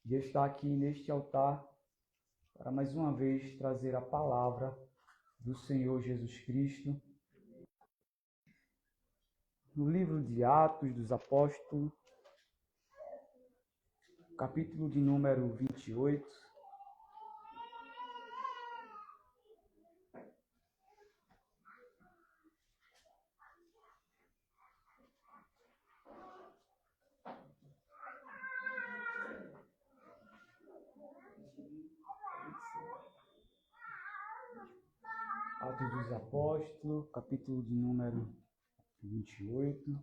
de estar aqui neste altar para mais uma vez trazer a palavra do Senhor Jesus Cristo. No livro de Atos dos Apóstolos, capítulo de número 28, Atos dos Apóstolos, capítulo de número 28.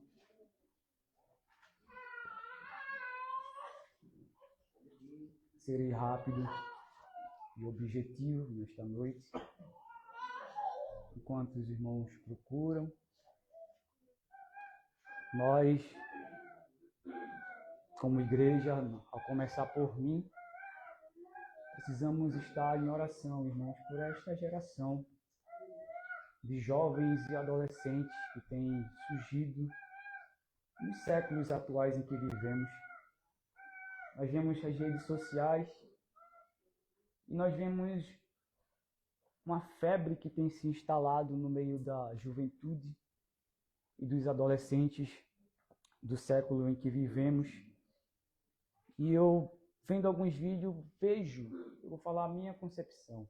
Serei rápido e objetivo nesta noite, enquanto os irmãos procuram. Nós, como igreja, ao começar por mim, precisamos estar em oração, irmãos, por esta geração de jovens e adolescentes que tem surgido nos séculos atuais em que vivemos. Nós vemos as redes sociais e nós vemos uma febre que tem se instalado no meio da juventude e dos adolescentes do século em que vivemos. E eu, vendo alguns vídeos, eu vou falar a minha concepção,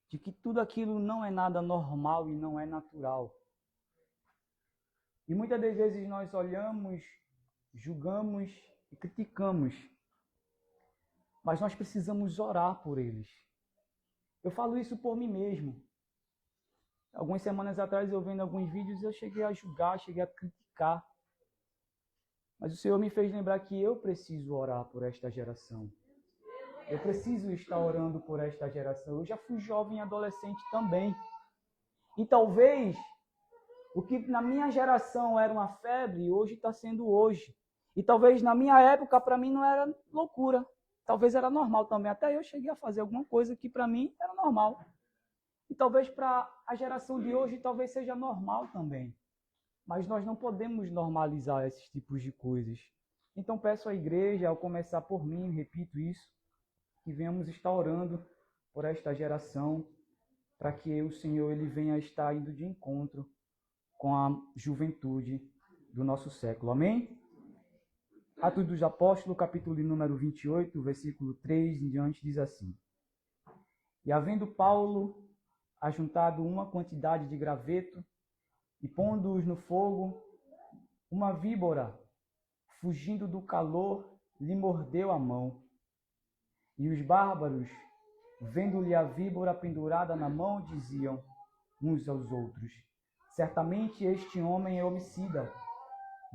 de que tudo aquilo não é nada normal e não é natural. E muitas das vezes nós olhamos, julgamos e criticamos, mas nós precisamos orar por eles. Eu falo isso por mim mesmo. Algumas semanas atrás, eu vendo alguns vídeos, eu cheguei a julgar, cheguei a criticar. Mas o Senhor me fez lembrar que eu preciso orar por esta geração. Eu preciso estar orando por esta geração. Eu já fui jovem e adolescente também. E talvez o que na minha geração era uma febre, hoje está sendo hoje. E talvez na minha época, para mim, não era loucura. Talvez era normal também. Até eu cheguei a fazer alguma coisa que para mim era normal. E talvez para a geração de hoje, talvez seja normal também. Mas nós não podemos normalizar esses tipos de coisas. Então peço à igreja, ao começar por mim, repito isso, que venhamos estar orando por esta geração, para que o Senhor ele venha estar indo de encontro com a juventude do nosso século. Amém? Atos dos Apóstolos, capítulo número 28, versículo 3 em diante, diz assim: E havendo Paulo ajuntado uma quantidade de graveto, e pondo-os no fogo, uma víbora, fugindo do calor, lhe mordeu a mão. E os bárbaros, vendo-lhe a víbora pendurada na mão, diziam uns aos outros: Certamente este homem é homicida,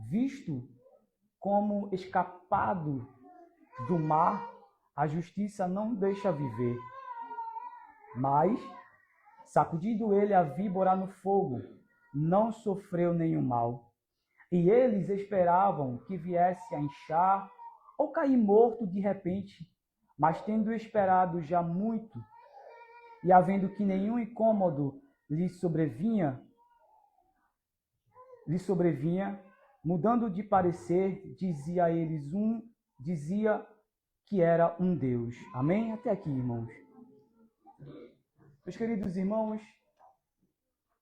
visto como escapado do mar, a justiça não deixa viver. Mas, sacudido ele a víbora no fogo, não sofreu nenhum mal. E eles esperavam que viesse a inchar ou cair morto de repente, mas tendo esperado já muito, e havendo que nenhum incômodo lhe sobrevinha, mudando de parecer, dizia que era um Deus. Amém? Até aqui, irmãos. Meus queridos irmãos,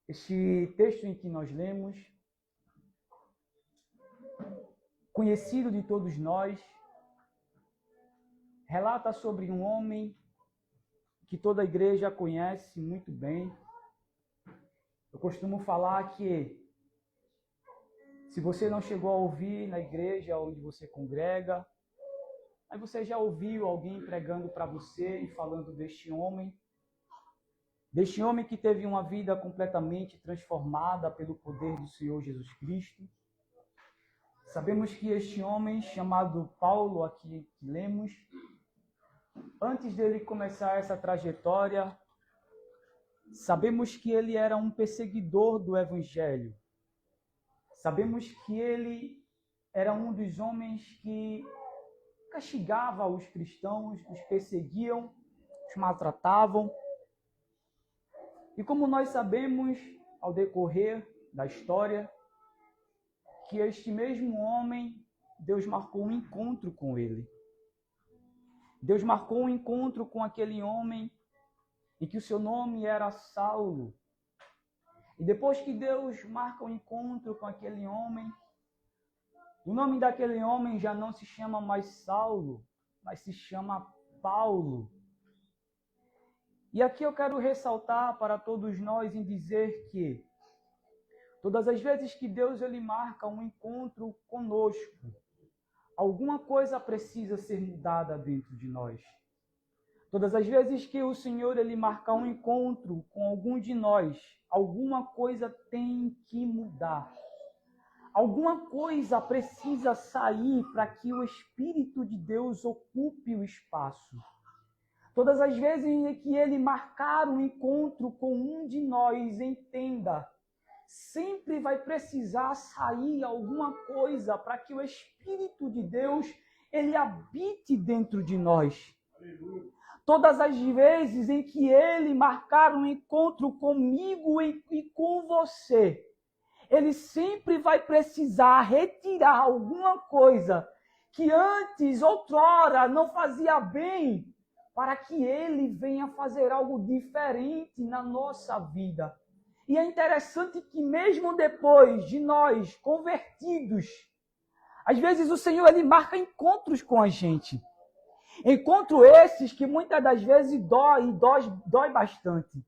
este texto em que nós lemos, conhecido de todos nós, relata sobre um homem que toda a igreja conhece muito bem. Eu costumo falar que, se você não chegou a ouvir na igreja onde você congrega, aí você já ouviu alguém pregando para você e falando deste homem que teve uma vida completamente transformada pelo poder do Senhor Jesus Cristo. Sabemos que este homem, chamado Paulo, aqui que lemos, antes dele começar essa trajetória, sabemos que ele era um perseguidor do Evangelho. Sabemos que ele era um dos homens que castigava os cristãos, os perseguiam, os maltratavam. E como nós sabemos, ao decorrer da história, que este mesmo homem Deus marcou um encontro com ele. Deus marcou um encontro com aquele homem e que o seu nome era Saulo. E depois que Deus marca um encontro com aquele homem, o nome daquele homem já não se chama mais Saulo, mas se chama Paulo. E aqui eu quero ressaltar para todos nós em dizer que todas as vezes que Deus ele marca um encontro conosco, alguma coisa precisa ser mudada dentro de nós. Todas as vezes que o Senhor ele marcar um encontro com algum de nós, alguma coisa tem que mudar. Alguma coisa precisa sair para que o Espírito de Deus ocupe o espaço. Todas as vezes em que ele marcar um encontro com um de nós, entenda, sempre vai precisar sair alguma coisa para que o Espírito de Deus ele habite dentro de nós. Todas as vezes em que ele marcar um encontro comigo e com você, ele sempre vai precisar retirar alguma coisa que antes, outrora, não fazia bem, para que ele venha fazer algo diferente na nossa vida. E é interessante que mesmo depois de nós convertidos, às vezes o Senhor ele marca encontros com a gente. Encontro esses que muitas das vezes dói bastante.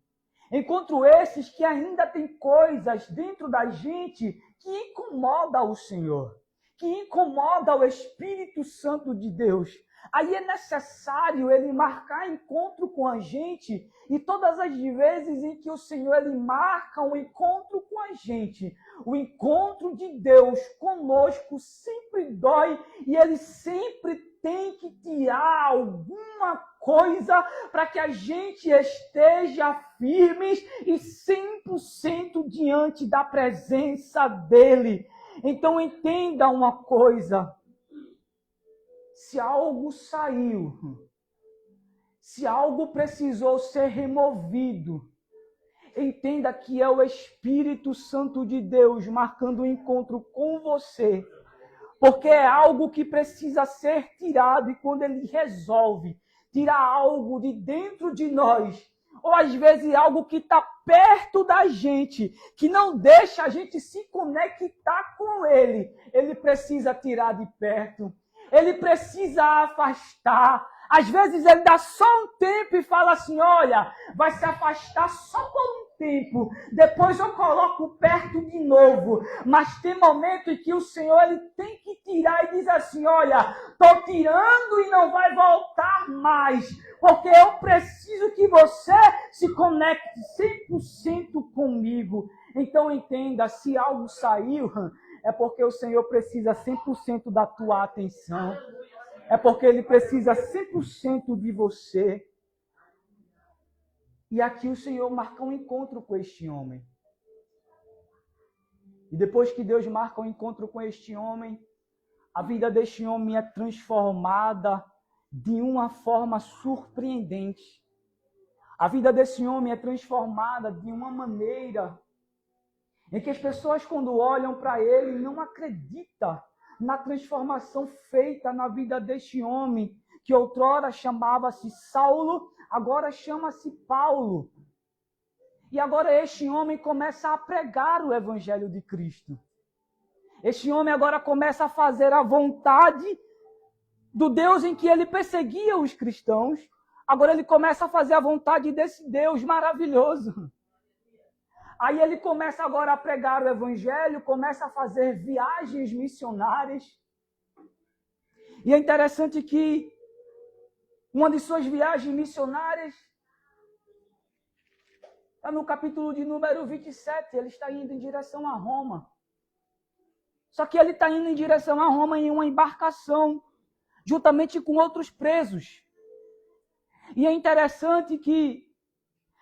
Encontro esses que ainda tem coisas dentro da gente que incomoda o Senhor, que incomoda o Espírito Santo de Deus. Aí é necessário ele marcar encontro com a gente, e todas as vezes em que o Senhor ele marca um encontro com a gente, o encontro de Deus conosco sempre dói, e ele sempre tem que tirar alguma coisa para que a gente esteja firmes e 100% diante da presença dele. Então entenda uma coisa, se algo saiu, se algo precisou ser removido, entenda que é o Espírito Santo de Deus marcando o encontro com você, porque é algo que precisa ser tirado, e quando ele resolve tirar algo de dentro de nós, ou às vezes algo que está perto da gente, que não deixa a gente se conectar com ele precisa tirar de perto. Ele precisa afastar. Às vezes ele dá só um tempo e fala assim, olha, vai se afastar só por um tempo, depois eu coloco perto de novo. Mas tem momento em que o Senhor ele tem que tirar e diz assim, olha, estou tirando e não vai voltar mais, porque eu preciso que você se conecte 100% comigo. Então entenda, se algo saiu, é porque o Senhor precisa 100% da tua atenção. É porque Ele precisa 100% de você. E aqui o Senhor marca um encontro com este homem. E depois que Deus marca um encontro com este homem, a vida deste homem é transformada de uma forma surpreendente. A vida desse homem é transformada de uma maneira em que as pessoas, quando olham para ele, não acreditam na transformação feita na vida deste homem, que outrora chamava-se Saulo, agora chama-se Paulo. E agora este homem começa a pregar o Evangelho de Cristo. Este homem agora começa a fazer a vontade do Deus em que ele perseguia os cristãos. Agora ele começa a fazer a vontade desse Deus maravilhoso. Aí ele começa agora a pregar o Evangelho, começa a fazer viagens missionárias. E é interessante que uma de suas viagens missionárias está no capítulo de número 27, ele está indo em direção a Roma. Só que ele está indo em direção a Roma em uma embarcação, juntamente com outros presos. E é interessante que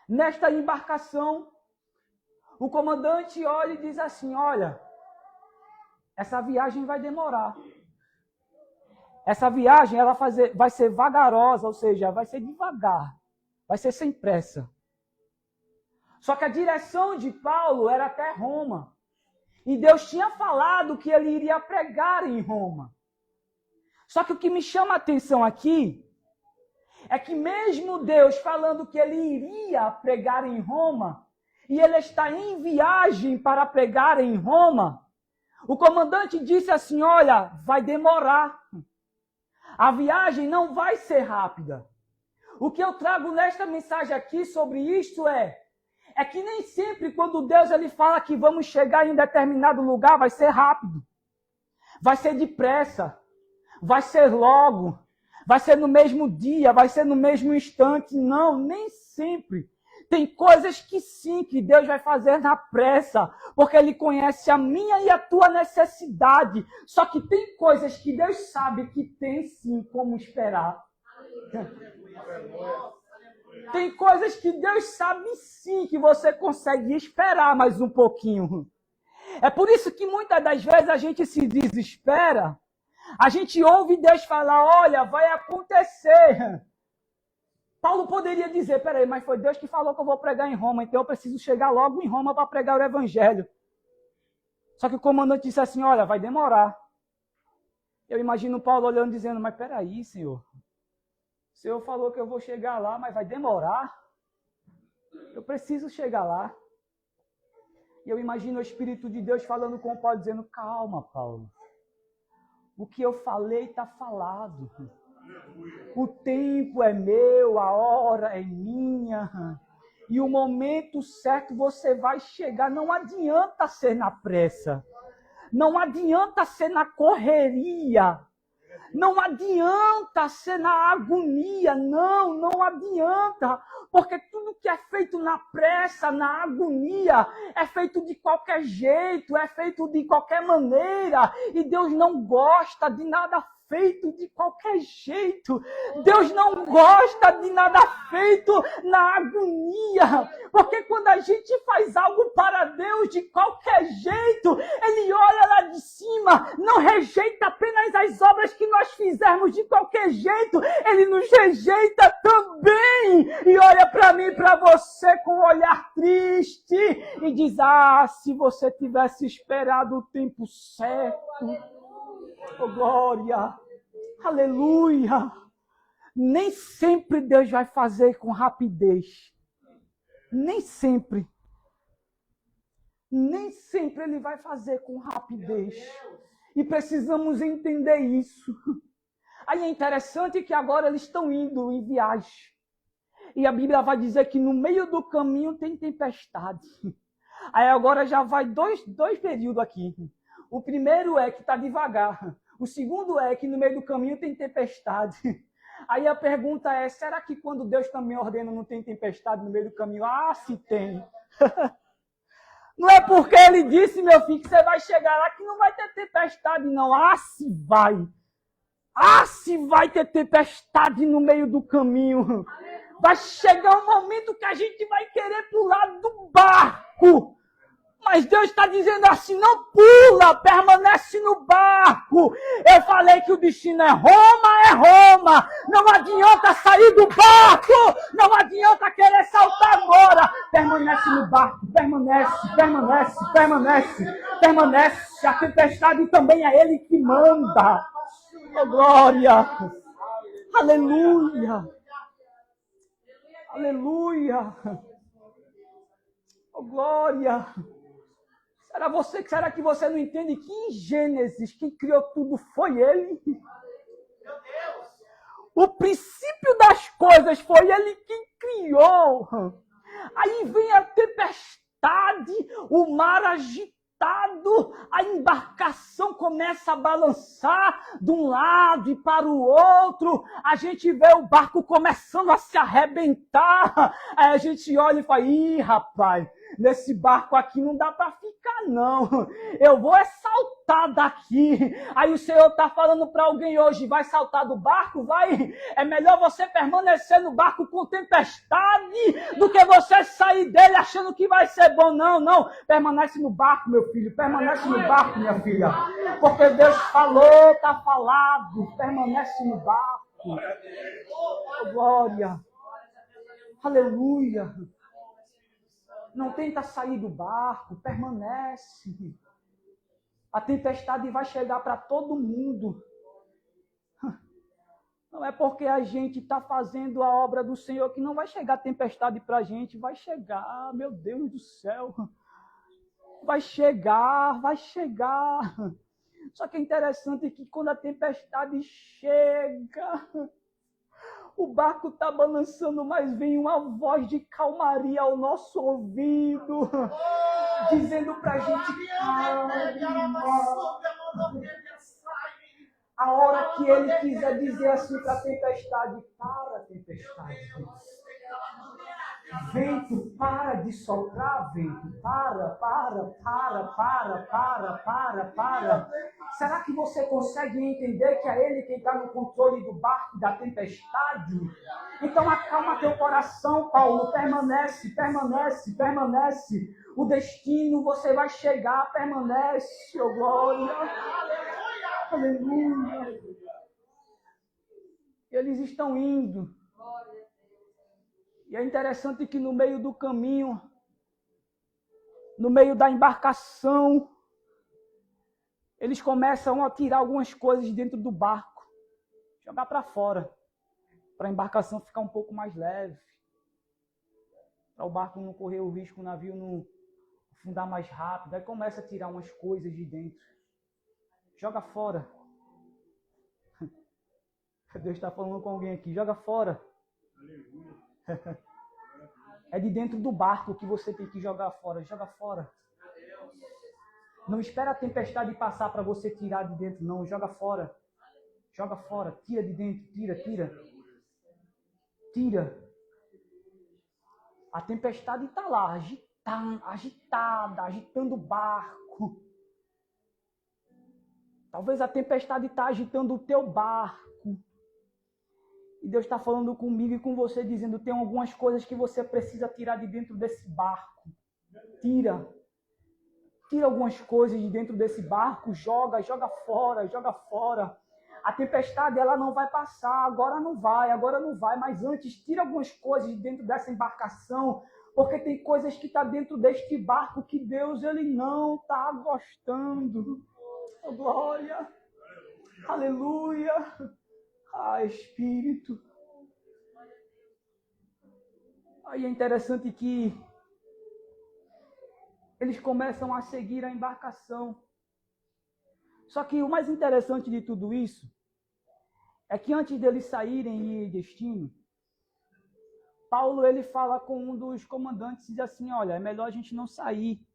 nesta embarcação, o comandante olha e diz assim, olha, essa viagem vai demorar. Essa viagem ela vai ser vagarosa, ou seja, vai ser devagar, vai ser sem pressa. Só que a direção de Paulo era até Roma. E Deus tinha falado que ele iria pregar em Roma. Só que o que me chama a atenção aqui é que mesmo Deus falando que ele iria pregar em Roma, e ele está em viagem para pregar em Roma, o comandante disse assim, olha, vai demorar. A viagem não vai ser rápida. O que eu trago nesta mensagem aqui sobre isto é que nem sempre quando Deus ele fala que vamos chegar em determinado lugar, vai ser rápido. Vai ser depressa. Vai ser logo. Vai ser no mesmo dia, vai ser no mesmo instante. Não, nem sempre. Tem coisas que sim, que Deus vai fazer na pressa, porque Ele conhece a minha e a tua necessidade. Só que tem coisas que Deus sabe que tem sim como esperar. Tem coisas que Deus sabe sim que você consegue esperar mais um pouquinho. É por isso que muitas das vezes a gente se desespera. A gente ouve Deus falar, olha, vai acontecer. Paulo poderia dizer, peraí, mas foi Deus que falou que eu vou pregar em Roma, então eu preciso chegar logo em Roma para pregar o evangelho. Só que o comandante disse assim, olha, vai demorar. Eu imagino Paulo olhando e dizendo, mas peraí, Senhor. O Senhor falou que eu vou chegar lá, mas vai demorar. Eu preciso chegar lá. E eu imagino o Espírito de Deus falando com Paulo, dizendo, calma, Paulo. O que eu falei está falado. O tempo é meu, a hora é minha. E o momento certo você vai chegar. Não adianta ser na pressa. Não adianta ser na correria. Não adianta ser na agonia. Não adianta. Porque tudo que é feito na pressa, na agonia, é feito de qualquer jeito, é feito de qualquer maneira. E Deus não gosta de nada feito de qualquer jeito. Deus não gosta de nada feito na agonia. Porque quando a gente faz algo para Deus de qualquer jeito, Ele olha lá de cima, não rejeita apenas as obras que nós fizermos de qualquer jeito, Ele nos rejeita também. E olha para mim e para você com um olhar triste e diz, se você tivesse esperado o tempo certo. Oh, glória! Aleluia! Nem sempre Deus vai fazer com rapidez. Nem sempre. Nem sempre Ele vai fazer com rapidez. E precisamos entender isso. Aí é interessante que agora eles estão indo em viagem. E a Bíblia vai dizer que no meio do caminho tem tempestade. Aí agora já vai dois períodos aqui. O primeiro é que está devagar. O segundo é que no meio do caminho tem tempestade. Aí a pergunta é, será que quando Deus também ordena não tem tempestade no meio do caminho? Se tem. Não é porque Ele disse, meu filho, que você vai chegar lá que não vai ter tempestade, não. Se vai. Se vai ter tempestade no meio do caminho. Vai chegar um momento que a gente vai querer pular do barco. Mas Deus está dizendo assim, não pula, permanece no barco. Eu falei que o destino é Roma. Não adianta sair do barco, não adianta querer saltar agora. Permanece no barco, permanece. A tempestade também é Ele que manda. Oh, glória! Aleluia! Aleluia! Oh, glória! Será que você não entende que em Gênesis quem criou tudo foi Ele? O princípio das coisas foi Ele quem criou. Aí vem a tempestade, o mar agitado, a embarcação começa a balançar de um lado e para o outro. A gente vê o barco começando a se arrebentar. Aí a gente olha e fala, rapaz, nesse barco aqui não dá para ficar, não. Eu vou saltar daqui. Aí o Senhor está falando para alguém hoje, vai saltar do barco? Vai. É melhor você permanecer no barco com tempestade do que você sair dele achando que vai ser bom. Não. Permanece no barco, meu filho. Permanece no barco, minha filha. Porque Deus falou, está falado. Permanece no barco. Oh, glória. Aleluia. Não tenta sair do barco, permanece. A tempestade vai chegar para todo mundo. Não é porque a gente está fazendo a obra do Senhor que não vai chegar tempestade para a gente. Vai chegar, meu Deus do céu. Vai chegar, vai chegar. Só que é interessante que quando a tempestade chega, o barco está balançando, mas vem uma voz de calmaria ao nosso ouvido, dizendo para a gente, calma. A hora que ele quiser dizer assim para a tempestade, para, tempestade. Vento, para de soprar, vento. Para. Será que você consegue entender que é ele quem está no controle do barco, da tempestade? Então acalma teu coração, Paulo. Permanece. O destino, você vai chegar, permanece, oh glória. Aleluia. Eles estão indo. E é interessante que no meio do caminho, no meio da embarcação, eles começam a tirar algumas coisas dentro do barco, jogar para fora, para a embarcação ficar um pouco mais leve, para o barco não correr o risco, o navio não afundar mais rápido. Aí começa a tirar umas coisas de dentro. Joga fora. Deus está falando com alguém aqui. Joga fora. É de dentro do barco que você tem que jogar fora. Joga fora. Não espera a tempestade passar para você tirar de dentro, não. Joga fora. Joga fora. Tira de dentro. Tira. A tempestade está lá, agitada, agitando o barco. Talvez a tempestade está agitando o teu barco. E Deus está falando comigo e com você, dizendo, tem algumas coisas que você precisa tirar de dentro desse barco. Tira algumas coisas de dentro desse barco, joga fora. A tempestade, ela não vai passar, agora não vai, mas antes, tira algumas coisas de dentro dessa embarcação, porque tem coisas que estão dentro deste barco que Deus, ele não está gostando. Oh, glória! Aleluia! Ah, Espírito! Aí é interessante que eles começam a seguir a embarcação. Só que o mais interessante de tudo isso é que antes deles saírem e ir destino, Paulo ele fala com um dos comandantes e diz assim, olha, é melhor a gente não sair,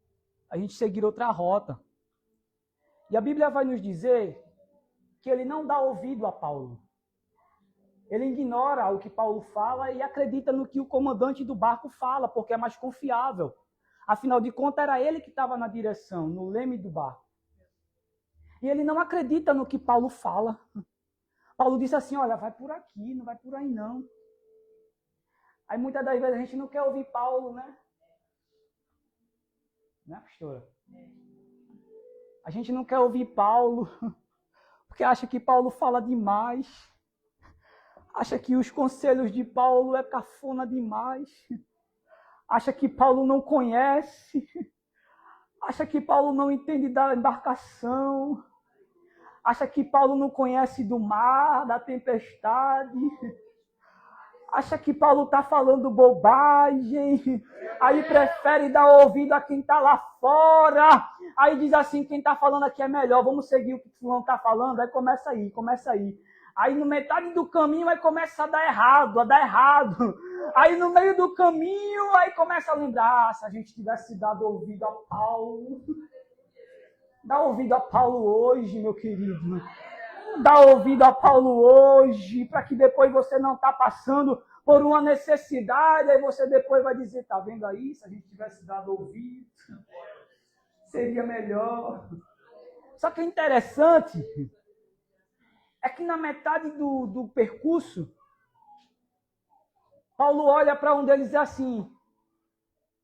a gente seguir outra rota. E a Bíblia vai nos dizer que ele não dá ouvido a Paulo. Ele ignora o que Paulo fala e acredita no que o comandante do barco fala, porque é mais confiável. Afinal de contas, era ele que estava na direção, no leme do barco. E ele não acredita no que Paulo fala. Paulo disse assim, olha, vai por aqui, não vai por aí não. Aí muitas das vezes a gente não quer ouvir Paulo, né? Né, pastora? A gente não quer ouvir Paulo, porque acha que Paulo fala demais. Acha que os conselhos de Paulo é cafona demais. Acha que Paulo não conhece. Acha que Paulo não entende da embarcação. Acha que Paulo não conhece do mar, da tempestade. Acha que Paulo está falando bobagem. Aí prefere dar ouvido a quem está lá fora. Aí diz assim, quem está falando aqui é melhor, vamos seguir o que o fulano está falando. Aí começa aí. Aí no metade do caminho aí começa a dar errado. Aí no meio do caminho aí começa a lembrar, se a gente tivesse dado ouvido a Paulo. Dá ouvido a Paulo hoje, meu querido. Dá ouvido a Paulo hoje, para que depois você não está passando por uma necessidade, aí você depois vai dizer, tá vendo aí? Se a gente tivesse dado ouvido, seria melhor. Só que é interessante é que na metade do percurso, Paulo olha para um deles e diz assim,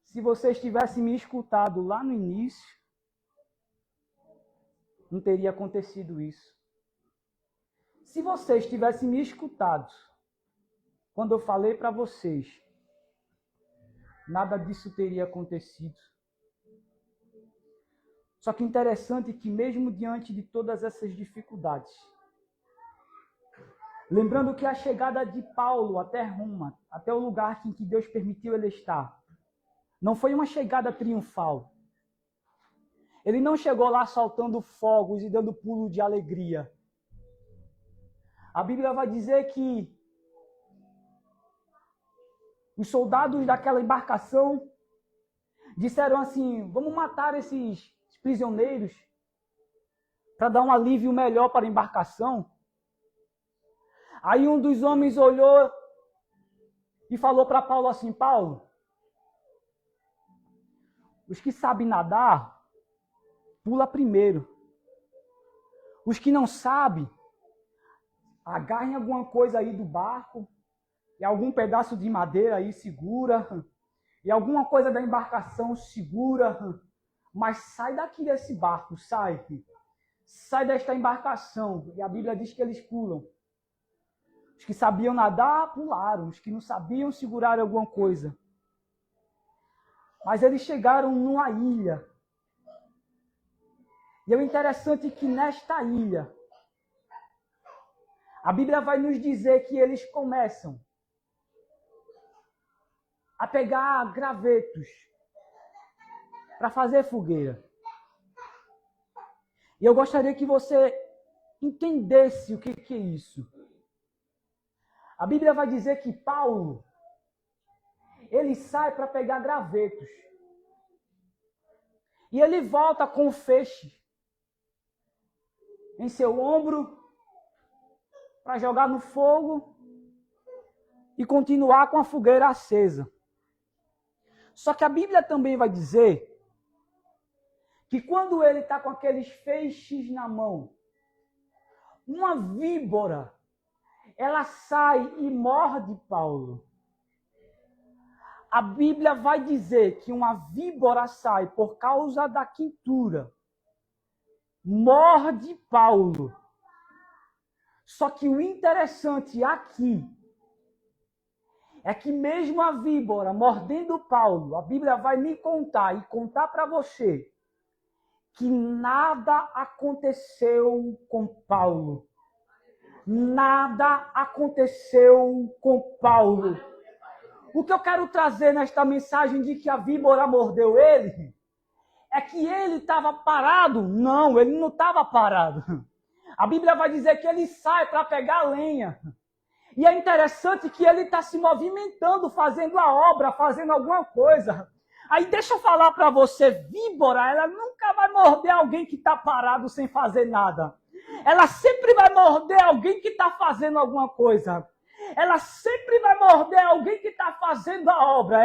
se vocês tivessem me escutado lá no início, não teria acontecido isso. Se vocês tivessem me escutado quando eu falei para vocês, nada disso teria acontecido. Só que interessante que mesmo diante de todas essas dificuldades, Lembrando que a chegada de Paulo até Roma, até o lugar em que Deus permitiu ele estar, não foi uma chegada triunfal. Ele não chegou lá soltando fogos e dando pulo de alegria. A Bíblia vai dizer que os soldados daquela embarcação disseram assim: vamos matar esses prisioneiros para dar um alívio melhor para a embarcação. Aí um dos homens olhou e falou para Paulo assim: Paulo, os que sabem nadar, pula primeiro. Os que não sabem, agarrem alguma coisa aí do barco, e algum pedaço de madeira aí segura, e alguma coisa da embarcação segura, mas sai daqui desse barco, sai desta embarcação. E a Bíblia diz que eles pulam. Os que sabiam nadar, pularam. Os que não sabiam, seguraram alguma coisa. Mas eles chegaram numa ilha. E é interessante que nesta ilha, a Bíblia vai nos dizer que eles começam a pegar gravetos para fazer fogueira. E eu gostaria que você entendesse o que é isso. A Bíblia vai dizer que Paulo, ele sai para pegar gravetos. E ele volta com o feixe em seu ombro para jogar no fogo e continuar com a fogueira acesa. Só que a Bíblia também vai dizer que quando ele está com aqueles feixes na mão, uma víbora, ela sai e morde Paulo. A Bíblia vai dizer que uma víbora sai por causa da quintura, morde Paulo. Só que o interessante aqui é que mesmo a víbora mordendo Paulo, a Bíblia vai me contar e contar para você que nada aconteceu com Paulo. Nada aconteceu com Paulo. O que eu quero trazer nesta mensagem de que a víbora mordeu ele é que ele estava parado. Não, ele não estava parado. A Bíblia vai dizer que ele sai para pegar lenha. E é interessante que ele está se movimentando, fazendo a obra, fazendo alguma coisa. Aí deixa eu falar para você, víbora, ela nunca vai morder alguém que está parado sem fazer nada. Ela sempre vai morder alguém que está fazendo alguma coisa. Ela sempre vai morder alguém que está fazendo a obra.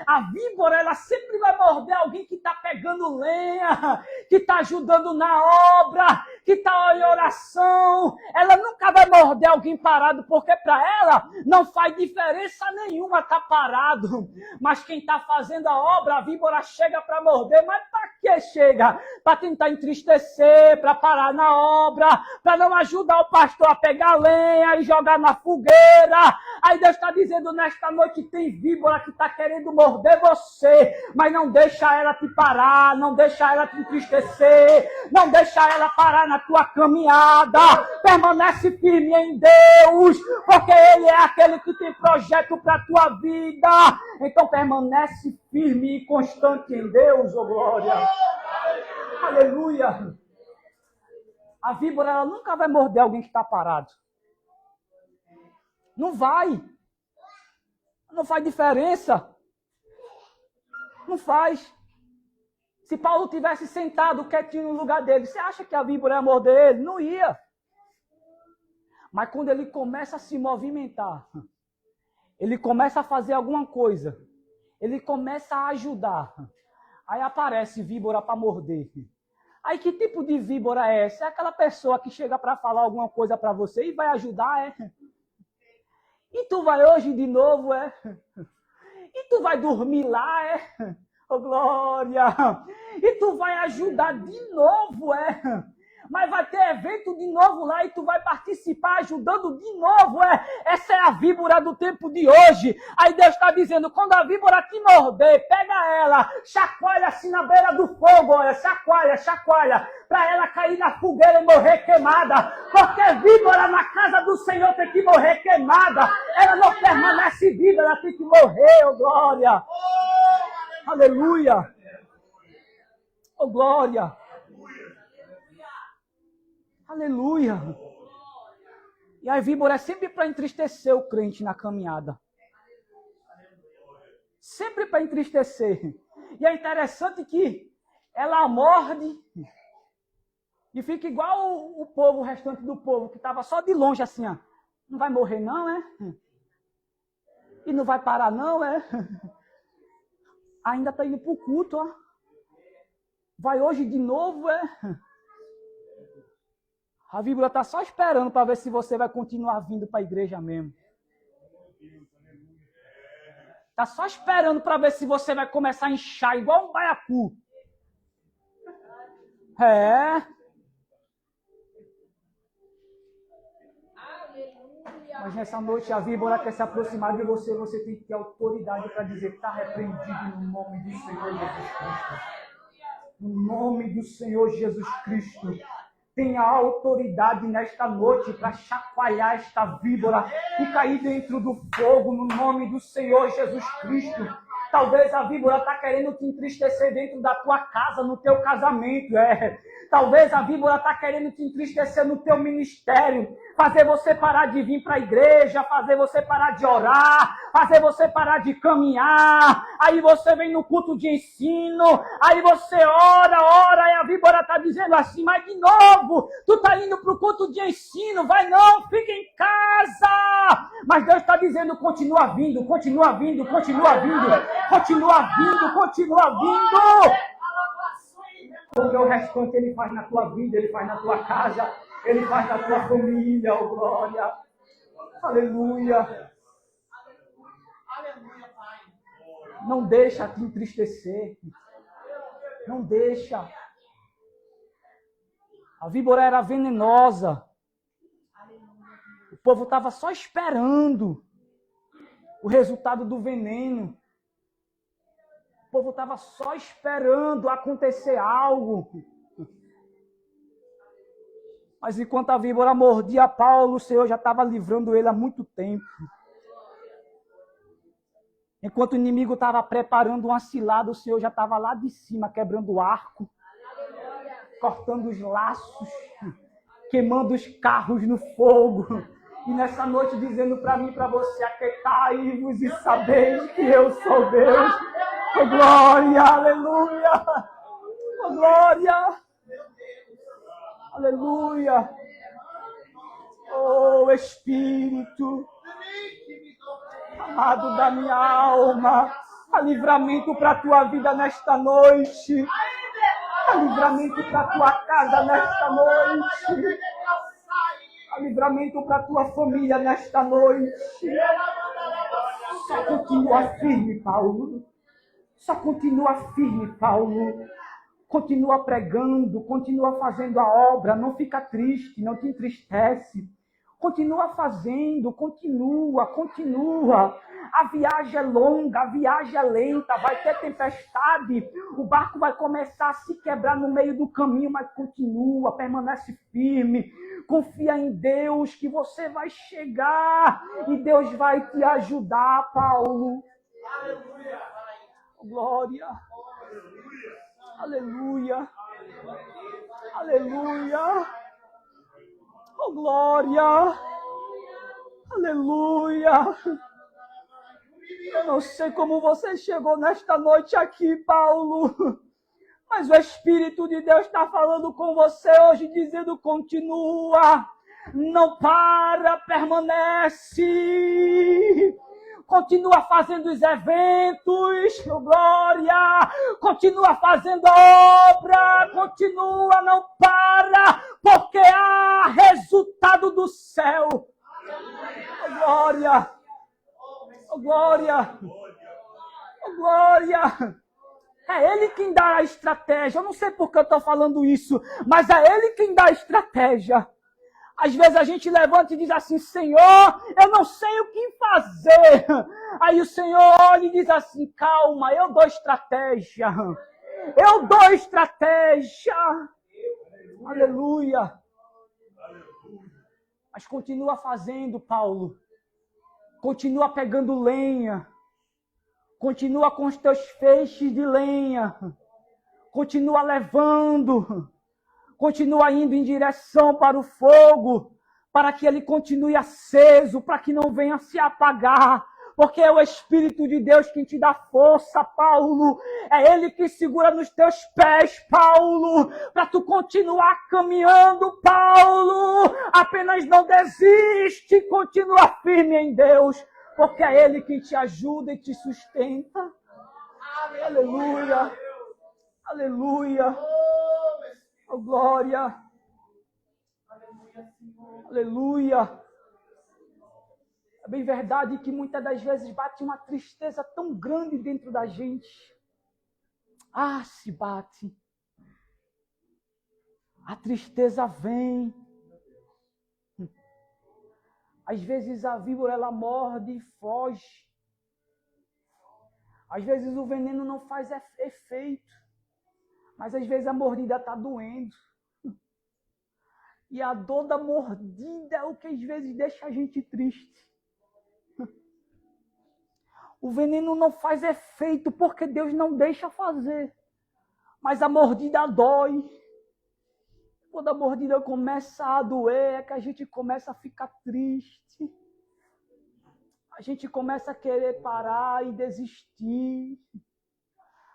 A víbora, ela sempre vai morder alguém que está pegando lenha, que está ajudando na obra, que está em oração. Ela nunca vai morder alguém parado, porque para ela não faz diferença nenhuma estar parado. Mas quem está fazendo a obra, a víbora chega para morder. Mas para que chega? Para tentar entristecer, para parar na obra, para não ajudar o pastor a pegar lenha e jogar na fogueira. Aí Deus está dizendo nesta noite, tem víbora que está querendo morder você, mas não deixa ela te parar, não deixa ela te entristecer, não deixa ela parar na tua caminhada. Permanece firme em Deus, porque Ele é aquele que tem projeto para a tua vida. Então permanece firme e constante em Deus, oh glória. Aleluia. A víbora, ela nunca vai morder alguém que está parado. Não vai. Não faz diferença. Não faz. Se Paulo tivesse sentado quietinho no lugar dele, você acha que a víbora ia morder ele? Não ia. Mas quando ele começa a se movimentar, ele começa a fazer alguma coisa, ele começa a ajudar, aí aparece víbora para morder. Aí que tipo de víbora é essa? É aquela pessoa que chega para falar alguma coisa para você e vai ajudar, é? E tu vai hoje de novo, é? E tu vai dormir lá, é? Oh, glória! E tu vai ajudar de novo, é? mas vai ter evento de novo lá e tu vai participar ajudando de novo. Essa é a víbora do tempo de hoje. Aí Deus está dizendo, quando a víbora te morder, pega ela, chacoalha assim na beira do fogo, olha, chacoalha, para ela cair na fogueira e morrer queimada. Porque víbora na casa do Senhor tem que morrer queimada. Ela não permanece viva, ela tem que morrer, oh glória. Aleluia. Oh glória. Aleluia. E a víbora é sempre para entristecer o crente na caminhada. Sempre para entristecer. E é interessante que ela morde e fica igual o povo, o restante do povo, que estava só de longe assim, ó. Não vai morrer não, é? E não vai parar não, é? Ainda está indo para o culto, ó. Vai hoje de novo, é? A víbora está só esperando para ver se você vai continuar vindo para a igreja mesmo. Está só esperando para ver se você vai começar a inchar igual um baiacu. Mas nessa noite a víbora quer se aproximar de você. Você tem que ter autoridade para dizer, está repreendido no nome do Senhor Jesus Cristo. No nome do Senhor Jesus Cristo. Tenha autoridade nesta noite para chacoalhar esta víbora e cair dentro do fogo no nome do Senhor Jesus Cristo. Talvez a víbora está querendo te entristecer dentro da tua casa, no teu casamento. Talvez a víbora está querendo te entristecer no teu ministério. Fazer você parar de vir para a igreja, fazer você parar de orar, fazer você parar de caminhar. Aí você vem no culto de ensino, aí você ora, e a víbora está dizendo assim, mas de novo, tu está indo para o culto de ensino, vai não, fica em casa. Mas Deus está dizendo, continua vindo, continua vindo, continua vindo, continua vindo, continua vindo. Porque o restante Ele faz na tua vida, Ele faz na tua casa, Ele faz na tua família, oh glória. Aleluia. Não deixa te entristecer. Não deixa. A víbora era venenosa. O povo estava só esperando o resultado do veneno. O povo estava só esperando acontecer algo. Mas enquanto a víbora mordia Paulo, o Senhor já estava livrando ele há muito tempo. Enquanto o inimigo estava preparando uma cilada, o Senhor já estava lá de cima, quebrando o arco, cortando os laços, queimando os carros no fogo. E nessa noite dizendo para mim e para você, aquietai-vos e sabeis que eu sou Deus. Oh, glória, aleluia. Oh, glória. Aleluia. Oh, Espírito amado da minha alma, há livramento para a tua vida nesta noite. Há livramento para a tua casa nesta noite. Há livramento para a tua família nesta noite. Só continua firme, Paulo. Só continua firme, Paulo. Continua pregando, continua fazendo a obra. Não fica triste, não te entristece. Continua fazendo, continua. A viagem é longa, a viagem é lenta, vai ter tempestade, o barco vai começar a se quebrar no meio do caminho, mas continua, permanece firme, confia em Deus que você vai chegar e Deus vai te ajudar, Paulo. Aleluia. Glória. Aleluia. Aleluia. Oh, glória! Aleluia! Eu não sei como você chegou nesta noite aqui, Paulo, mas o Espírito de Deus está falando com você hoje, dizendo, continua, não para, permanece. Continua fazendo os eventos, glória, continua fazendo a obra, continua, não para, porque há resultado do céu. Oh, glória, oh, glória, oh, glória. É Ele quem dá a estratégia. Eu não sei por que eu estou falando isso, mas é Ele quem dá a estratégia. Às vezes a gente levanta e diz assim, Senhor, eu não sei o que fazer. Aí o Senhor olha e diz assim, calma, eu dou estratégia. Eu dou estratégia. Aleluia. Mas continua fazendo, Paulo. Continua pegando lenha. Continua com os teus feixes de lenha. Continua levando. Continua indo em direção para o fogo, para que ele continue aceso, para que não venha se apagar. Porque é o Espírito de Deus quem te dá força, Paulo. É Ele que segura nos teus pés, Paulo, para tu continuar caminhando, Paulo. Apenas não desiste, continua firme em Deus, porque é Ele que te ajuda e te sustenta. Aleluia. Aleluia. Oh, glória. Aleluia. É bem verdade que muitas das vezes bate uma tristeza tão grande dentro da gente. Ah, se bate. A tristeza vem. Às vezes a víbora ela morde e foge. Às vezes o veneno não faz efeito. Mas às vezes a mordida está doendo. E a dor da mordida é o que às vezes deixa a gente triste. O veneno não faz efeito porque Deus não deixa fazer. Mas a mordida dói. Quando a mordida começa a doer, é que a gente começa a ficar triste. A gente começa a querer parar e desistir.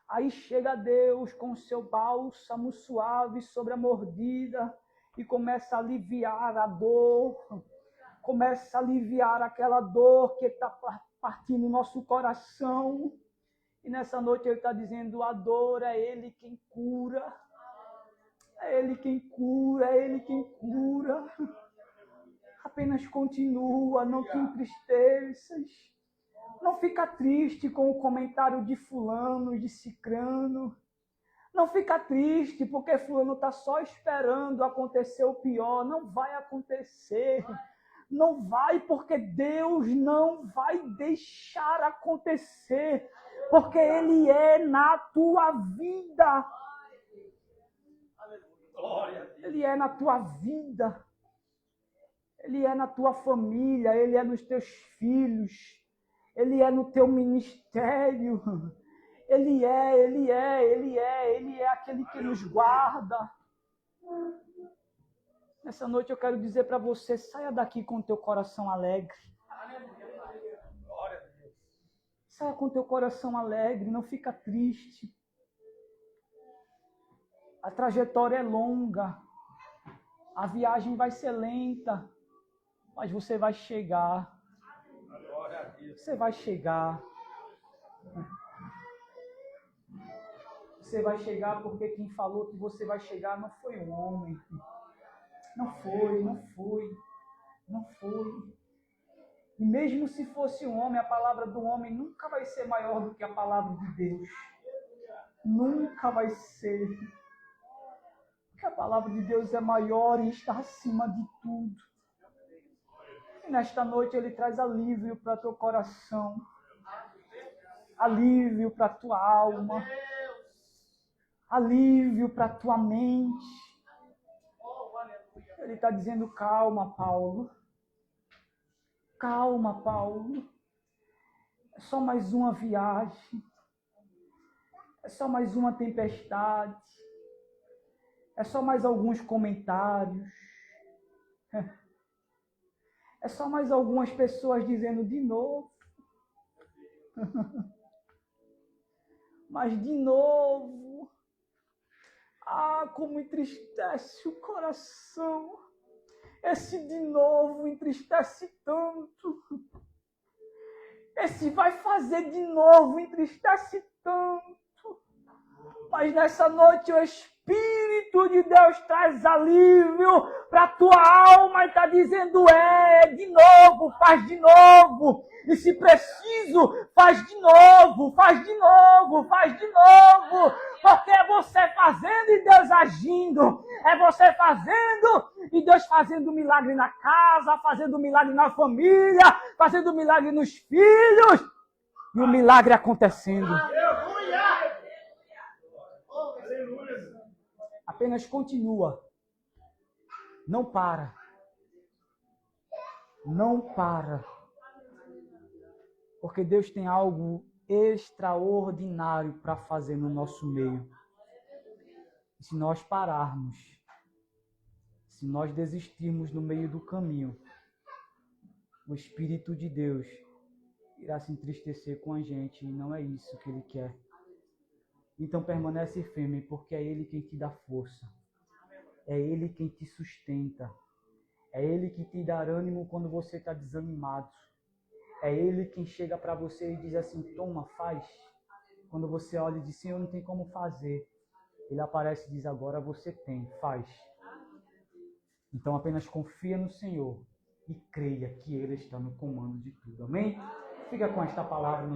Aí chega Deus com o seu bálsamo suave sobre a mordida e começa a aliviar a dor. Começa a aliviar aquela dor que está partindo o nosso coração. E nessa noite Ele está dizendo, a dor é Ele quem cura. É Ele quem cura, é Ele quem cura. Apenas continua, não te entristeças. Não fica triste com o comentário de fulano, de cicrano. Não fica triste porque fulano está só esperando acontecer o pior. Não vai acontecer. Não vai porque Deus não vai deixar acontecer. Porque Ele é na tua vida. Ele é na tua vida. Ele é na tua família. Ele é nos teus filhos. Ele é no teu ministério. Ele é aquele que nos guarda. Nessa noite eu quero dizer para você, saia daqui com o teu coração alegre. Saia com o teu coração alegre, não fica triste. A trajetória é longa. A viagem vai ser lenta, mas você vai chegar. Você vai chegar. Você vai chegar porque quem falou que você vai chegar não foi um homem. Não foi. E mesmo se fosse um homem, a palavra do homem nunca vai ser maior do que a palavra de Deus. Nunca vai ser. Porque a palavra de Deus é maior e está acima de tudo. E nesta noite Ele traz alívio para teu coração. Alívio para tua alma. Alívio para tua mente. Ele está dizendo, calma, Paulo. Calma, Paulo. É só mais uma viagem. É só mais uma tempestade. É só mais alguns comentários. É só mais algumas pessoas dizendo de novo. Mas de novo. Ah, como entristece o coração. Esse de novo entristece tanto. Esse vai fazer de novo entristece tanto. Mas nessa noite o Espírito de Deus traz alívio para a tua alma e está dizendo, de novo faz de novo. E se preciso, faz de novo, faz de novo, faz de novo. Porque é você fazendo e Deus agindo. É você fazendo e Deus fazendo milagre na casa, fazendo milagre na família, fazendo milagre nos filhos. E o milagre acontecendo. Apenas continua. Não para. Não para. Porque Deus tem algo extraordinário para fazer no nosso meio. E se nós pararmos, se nós desistirmos no meio do caminho, o Espírito de Deus irá se entristecer com a gente e não é isso que Ele quer. Então permanece firme, porque é Ele quem te dá força. É Ele quem te sustenta. É Ele que te dá ânimo quando você está desanimado. É Ele quem chega para você e diz assim, toma, faz. Quando você olha e diz, Senhor, não tem como fazer. Ele aparece e diz, agora você tem, faz. Então apenas confia no Senhor e creia que Ele está no comando de tudo. Amém? Fica com esta palavra.